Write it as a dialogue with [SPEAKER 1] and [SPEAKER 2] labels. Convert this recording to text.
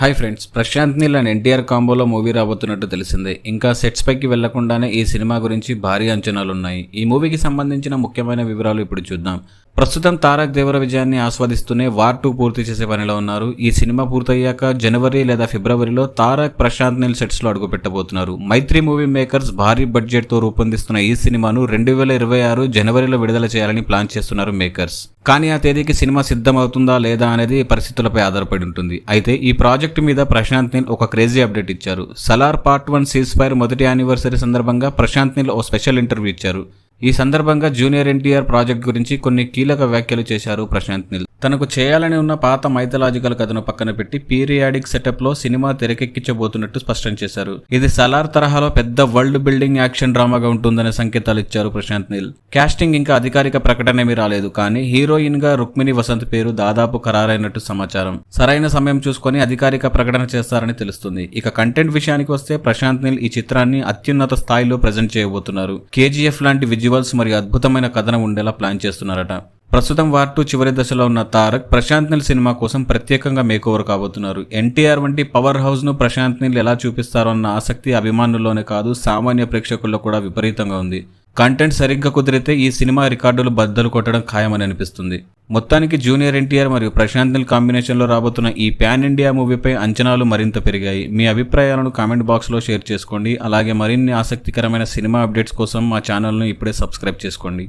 [SPEAKER 1] Hi friends, Prashanth Neel and NTR కాంబోలో movie రాబోతున్నట్టు తెలిసిందే. ఇంకా సెట్స్ పైకి వెళ్లకుండానే ఈ సినిమా గురించి భారీ అంచనాలున్నాయి. ఈ మూవీకి సంబంధించిన ముఖ్యమైన వివరాలు ఇప్పుడు చూద్దాం. ప్రస్తుతం తారక్ దేవర విజయాన్ని ఆస్వాదిస్తూనే వార్ 2 పూర్తి చేసే పనిలో ఉన్నారు. ఈ సినిమా పూర్తయ్యాక జనవరి లేదా ఫిబ్రవరిలో తారక్, ప్రశాంత్ నీల్ సెట్స్ లో అడుగుపెట్టబోతున్నారు. మైత్రి మూవీ మేకర్స్ భారీ బడ్జెట్ తో రూపొందిస్తున్న ఈ సినిమాను 2026 జనవరిలో విడుదల చేయాలని ప్లాన్ చేస్తున్నారు మేకర్స్. కానీ ఆ తేదీకి సినిమా సిద్ధమవుతుందా లేదా అనేది పరిస్థితులపై ఆధారపడి ఉంటుంది. అయితే ఈ ప్రాజెక్టు మీద ప్రశాంత్ నీల్ ఒక క్రేజీ అప్డేట్ ఇచ్చారు. సలార్ పార్ట్ 1 సీజ్ ఫైర్ మొదటి యానివర్సరీ సందర్భంగా ప్రశాంత్ నీల్ ఓ స్పెషల్ ఇంటర్వ్యూ ఇచ్చారు. ఈ సందర్భంగా జూనియర్ ఎన్టీఆర్ ప్రాజెక్ట్ గురించి కొన్ని కీలక వ్యాఖ్యలు చేశారు ప్రశాంత్ నీల్. తనకు చేయాలని ఉన్న పాత మైథలాజికల్ కథను పక్కన పెట్టి పీరియాడిక్ సెటప్ లో సినిమా తెరకెక్కించబోతున్నట్టు స్పష్టం చేశారు. ఇది సలార్ తరహాలో పెద్ద వరల్డ్ బిల్డింగ్ యాక్షన్ డ్రామాగా ఉంటుందనే సంకేతాలు ఇచ్చారు ప్రశాంత్ నీల్. కాస్టింగ్ ఇంకా అధికారిక ప్రకటన ఏమీ రాలేదు, కానీ హీరోయిన్ గా రుక్మిణి వసంత్ పేరు దాదాపు ఖరారైనట్టు సమాచారం. సరైన సమయం చూసుకొని అధికారిక ప్రకటన చేస్తారని తెలుస్తుంది. ఇక కంటెంట్ విషయానికి వస్తే ప్రశాంత్ నీల్ ఈ చిత్రాన్ని అత్యున్నత స్థాయిలో ప్రజెంట్ చేయబోతున్నారు. కేజీఎఫ్ లాంటి విజువల్స్ మరియు అద్భుతమైన కథనం ఉండేలా ప్లాన్ చేస్తున్నారట. ప్రస్తుతం వార్ 2 చివరి దశలో ఉన్న తారక్ ప్రశాంత్ నీల్ సినిమా కోసం ప్రత్యేకంగా మేకోవర్ కాబోతున్నారు. ఎన్టీఆర్ వంటి పవర్ హౌస్ ను ప్రశాంత్ నీల్ ఎలా చూపిస్తారో అన్న ఆసక్తి అభిమానుల్లోనే కాదు, సామాన్య ప్రేక్షకుల్లో కూడా విపరీతంగా ఉంది. కంటెంట్ సరిగ్గా కుదిరితే ఈ సినిమా రికార్డులు బద్దలు కొట్టడం ఖాయమని అనిపిస్తుంది. మొత్తానికి జూనియర్ ఎన్టీఆర్ మరియు ప్రశాంత్ నీల్ కాంబినేషన్లో రాబోతున్న ఈ ప్యాన్ ఇండియా మూవీపై అంచనాలు మరింత పెరిగాయి. మీ అభిప్రాయాలను కామెంట్ బాక్స్లో షేర్ చేసుకోండి. అలాగే మరిన్ని ఆసక్తికరమైన సినిమా అప్డేట్స్ కోసం మా ఛానల్ను ఇప్పుడే సబ్స్క్రైబ్ చేసుకోండి.